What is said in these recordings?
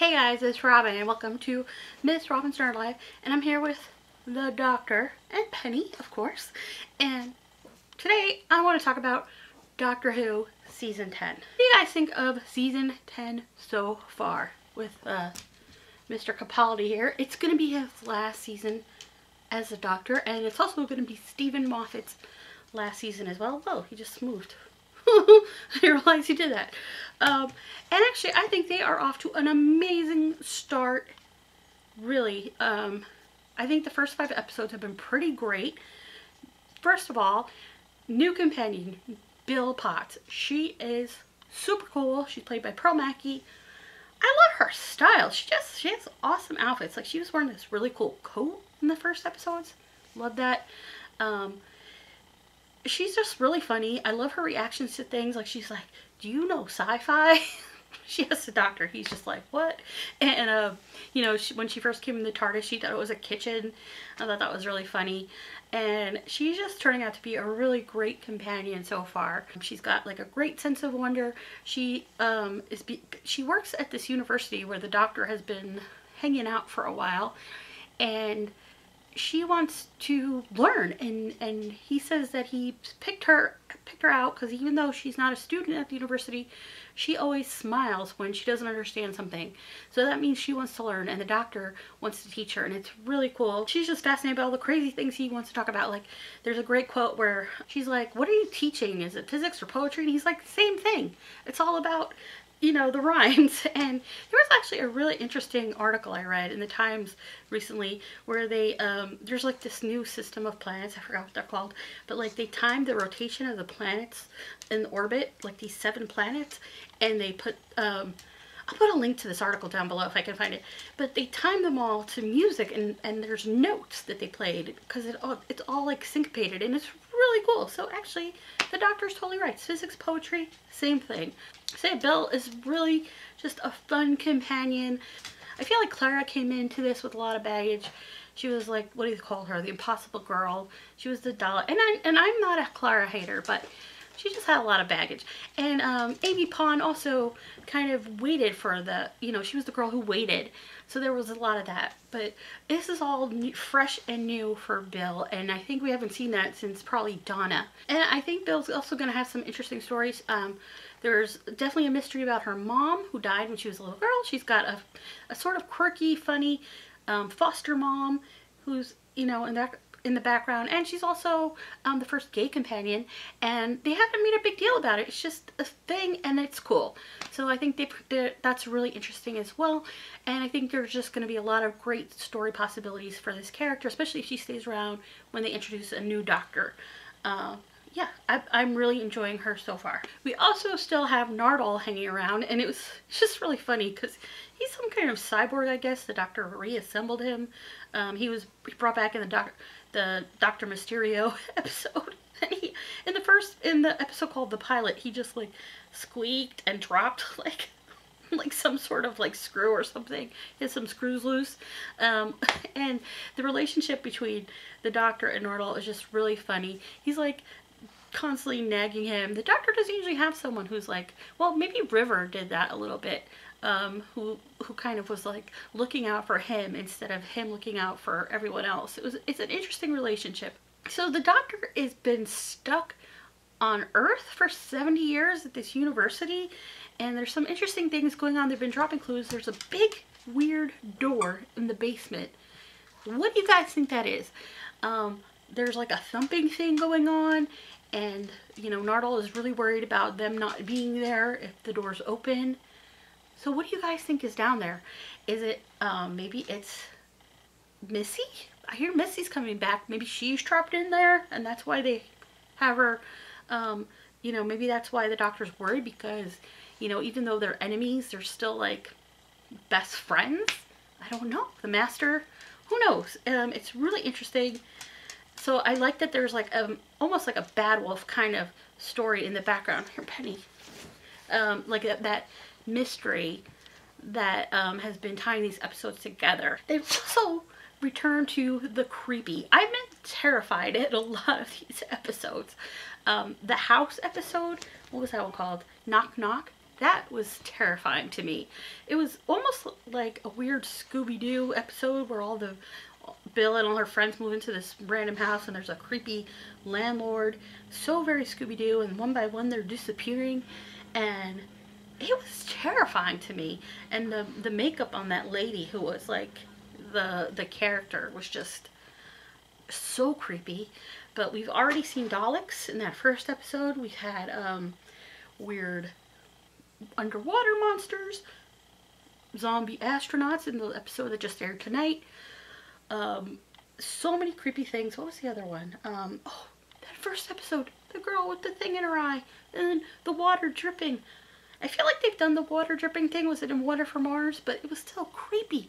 Hey guys, it's Robin and welcome to Miss Robin's Nerd Life, and I'm here with the Doctor and Penny, of course. And today I want to talk about Doctor Who Season 10. What do you guys think of Season 10 so far with Mr. Capaldi here? It's going to be his last season as a Doctor, and it's also going to be Stephen Moffat's last season as well. Oh, he just moved. I didn't realize he did that. And actually, I think they are off to an amazing start. Really, I think the first 5 episodes have been pretty great. First of all, new companion, Bill Potts. She is super cool. She's played by Pearl Mackie. I love her style. She has awesome outfits. Like, she was wearing this really cool coat in the first episodes. Love that. She's just really funny. I love her reactions to things. Like, she's like, do you know sci-fi? She asks the Doctor. He's just like, what? And you know, when she first came in the TARDIS, she thought it was a kitchen. I thought that was really funny. And she's just turning out to be a really great companion so far. She's got like a great sense of wonder. She she works at this university where the Doctor has been hanging out for a while, and she wants to learn, and he says that he picked her out because even though she's not a student at the university, she always smiles when she doesn't understand something. So that means she wants to learn, and the Doctor wants to teach her, and it's really cool. She's just fascinated by all the crazy things he wants to talk about. Like, there's a great quote where she's like, what are you teaching? Is it physics or poetry? And he's like, same thing. It's all about, you know, the rhymes. And there was actually a really interesting article I read in the Times recently where they there's like this new system of planets, I forgot what they're called, but like they timed the rotation of the planets in orbit, like these 7 planets, and they put I'll put a link to this article down below if I can find it, but they timed them all to music, and there's notes that they played because it's all like syncopated, and it's really cool. So actually the Doctor's totally right. Physics, poetry, same thing. Say Bill is really just a fun companion. I feel like Clara came into this with a lot of baggage. She was like, what do you call her? The impossible girl. She was the doll. And I'm not a Clara hater, but she just had a lot of baggage. And Amy Pond also kind of waited for the, you know, she was the girl who waited. So there was a lot of that. But this is all new, fresh and new for Bill. And I think we haven't seen that since probably Donna. And I think Bill's also going to have some interesting stories. There's definitely a mystery about her mom who died when she was a little girl. She's got a sort of quirky, funny foster mom who's, you know, in the background, and she's also the first gay companion, and they haven't made a big deal about it. It's just a thing, and it's cool. So I think that's really interesting as well, and I think there's just going to be a lot of great story possibilities for this character, especially if she stays around when they introduce a new Doctor. Yeah, I'm really enjoying her so far. We also still have Nardole hanging around, and it's just really funny because he's some kind of cyborg, I guess. The Doctor reassembled him. He was brought back in the Doctor Mysterio episode. And he, in the episode called The Pilot, he just like squeaked and dropped like some sort of like screw or something. He had some screws loose. And the relationship between the Doctor and Nardole is just really funny. He's like constantly nagging him. The Doctor doesn't usually have someone who's like, well, maybe River did that a little bit, who kind of was like looking out for him instead of him looking out for everyone else. It's an interesting relationship. So the Doctor has been stuck on Earth for 70 years at this university, and there's some interesting things going on. They've been dropping clues. There's a big weird door in the basement. What do you guys think that is? There's like a thumping thing going on, and you know, Nardole is really worried about them not being there if the door's open. So what do you guys think is down there? Is it maybe it's Missy? I hear Missy's coming back. Maybe she's trapped in there, and that's why they have her. You know, maybe that's why the Doctor's worried, because, you know, even though they're enemies, they're still like best friends. I don't know. The Master, who knows? It's really interesting. So I like that there's like almost like a Bad Wolf kind of story in the background. Here, Penny. Like that mystery that has been tying these episodes together. They've also returned to the creepy. I've been terrified at a lot of these episodes. The house episode, what was that one called? Knock Knock. That was terrifying to me. It was almost like a weird Scooby-Doo episode where Bill and all her friends move into this random house and there's a creepy landlord. So very Scooby-Doo, and one by one they're disappearing, and it was terrifying to me. And the makeup on that lady who was like the character was just so creepy. But we've already seen Daleks in that first episode. We had weird underwater monsters, zombie astronauts in the episode that just aired tonight. So many creepy things. What was the other one? Oh, that first episode, the girl with the thing in her eye, and then the water dripping. I feel like they've done the water dripping thing. Was it in Water from Mars? But it was still creepy.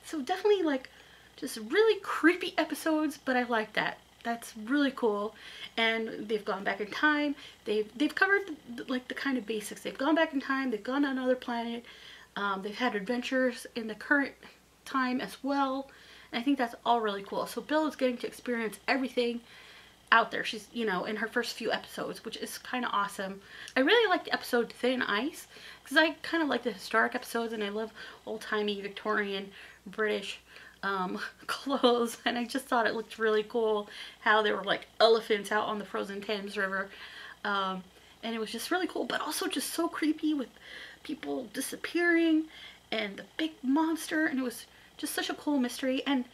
So definitely like just really creepy episodes, but I like that. That's really cool. And they've gone back in time. They've covered like the kind of basics. They've gone back in time. They've gone on another planet. They've had adventures in the current time as well. And I think that's all really cool. So Bill is getting to experience everything out there. She's, you know, in her first few episodes, which is kind of awesome. I really like the episode Thin Ice because I kind of like the historic episodes, and I love old-timey Victorian British clothes, and I just thought it looked really cool how there were like elephants out on the frozen Thames River, and it was just really cool, but also just so creepy with people disappearing and the big monster, and it was just such a cool mystery. And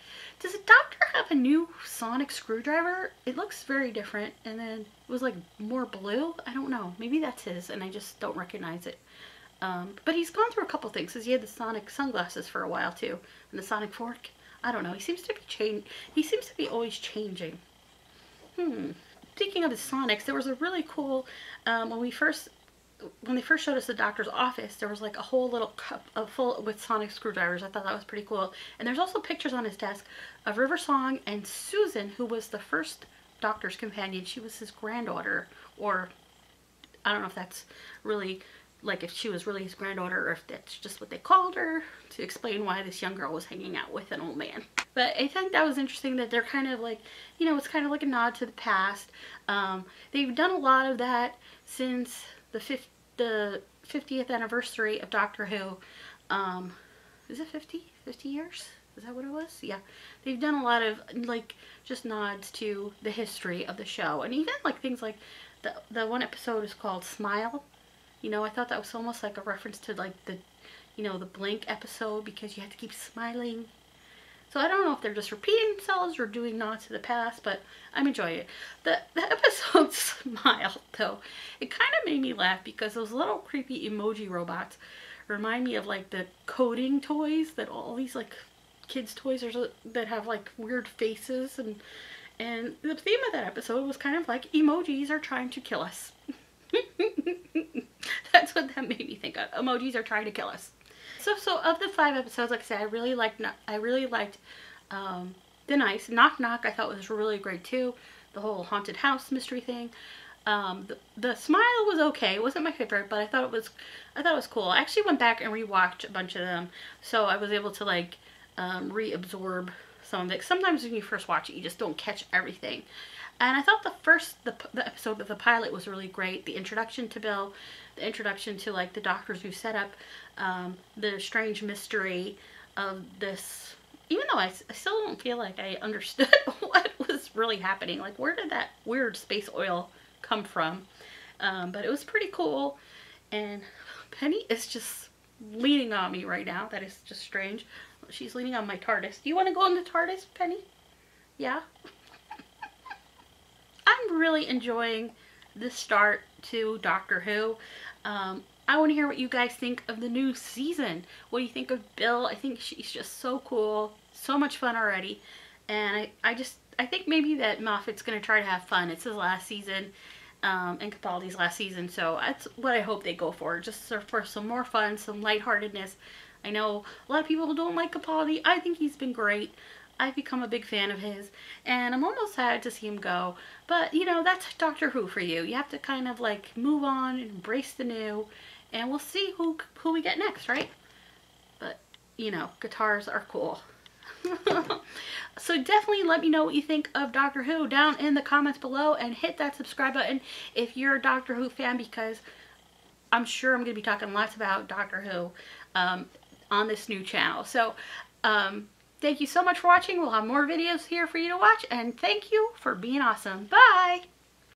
does the doctor have a new sonic screwdriver? It looks very different, and then it was like more blue. I don't know, maybe that's his and I just don't recognize it. But he's gone through a couple things because he had the sonic sunglasses for a while too, and the sonic fork. I don't know, he seems to be always changing. Speaking of the sonics, there was a really cool when they first showed us the doctor's office, there was like a whole little cup full with sonic screwdrivers. I thought that was pretty cool. And there's also pictures on his desk of River Song and Susan, who was the first doctor's companion. She was his granddaughter, or I don't know if that's really, like if she was really his granddaughter or if that's just what they called her to explain why this young girl was hanging out with an old man. But I think that was interesting that they're kind of like, you know, it's kind of like a nod to the past. They've done a lot of that since the 50th anniversary of Doctor Who. Is it 50 years? Is that what it was? Yeah. They've done a lot of like just nods to the history of the show, and even like things like the one episode is called Smile. You know, I thought that was almost like a reference to like the, you know, the Blink episode, because you have to keep smiling. So I don't know if they're just repeating themselves or doing nods to the past, but I'm enjoying it. The episode Smile, though, it kind of made me laugh because those little creepy emoji robots remind me of like the coding toys that all these like kids' toys are that have like weird faces, and the theme of that episode was kind of like emojis are trying to kill us. That's what that made me think of. Emojis are trying to kill us. So of the 5 episodes, like I said, I really liked Thin Ice. Knock Knock I thought was really great too. The whole haunted house mystery thing. The Smile was okay. It wasn't my favorite, but I thought it was cool. I actually went back and rewatched a bunch of them, so I was able to like reabsorb some of it. Sometimes when you first watch it, you just don't catch everything. And I thought the episode of the pilot was really great. The introduction to Bill, the introduction to like the doctor's new setup, the strange mystery of this. Even though I still don't feel like I understood what was really happening. Like, where did that weird space oil come from? But it was pretty cool. And Penny is just leaning on me right now. That is just strange. She's leaning on my TARDIS. Do you want to go in the TARDIS, Penny? Yeah? I'm really enjoying the start to Doctor Who. I want to hear what you guys think of the new season. What do you think of Bill? I think she's just so cool. So much fun already. And I think maybe that Moffat's going to try to have fun. It's his last season, and Capaldi's last season. So that's what I hope they go for. Just for some more fun, some lightheartedness. I know a lot of people don't like Capaldi. I think he's been great. I've become a big fan of his, and I'm almost sad to see him go. But, you know, that's Doctor Who for you. You have to kind of, like, move on, embrace the new, and we'll see who we get next, right? But, you know, guitars are cool. So definitely let me know what you think of Doctor Who down in the comments below, and hit that subscribe button if you're a Doctor Who fan, because I'm sure I'm going to be talking lots about Doctor Who. on this new channel. So thank you so much for watching. We'll have more videos here for you to watch, and thank you for being awesome. Bye!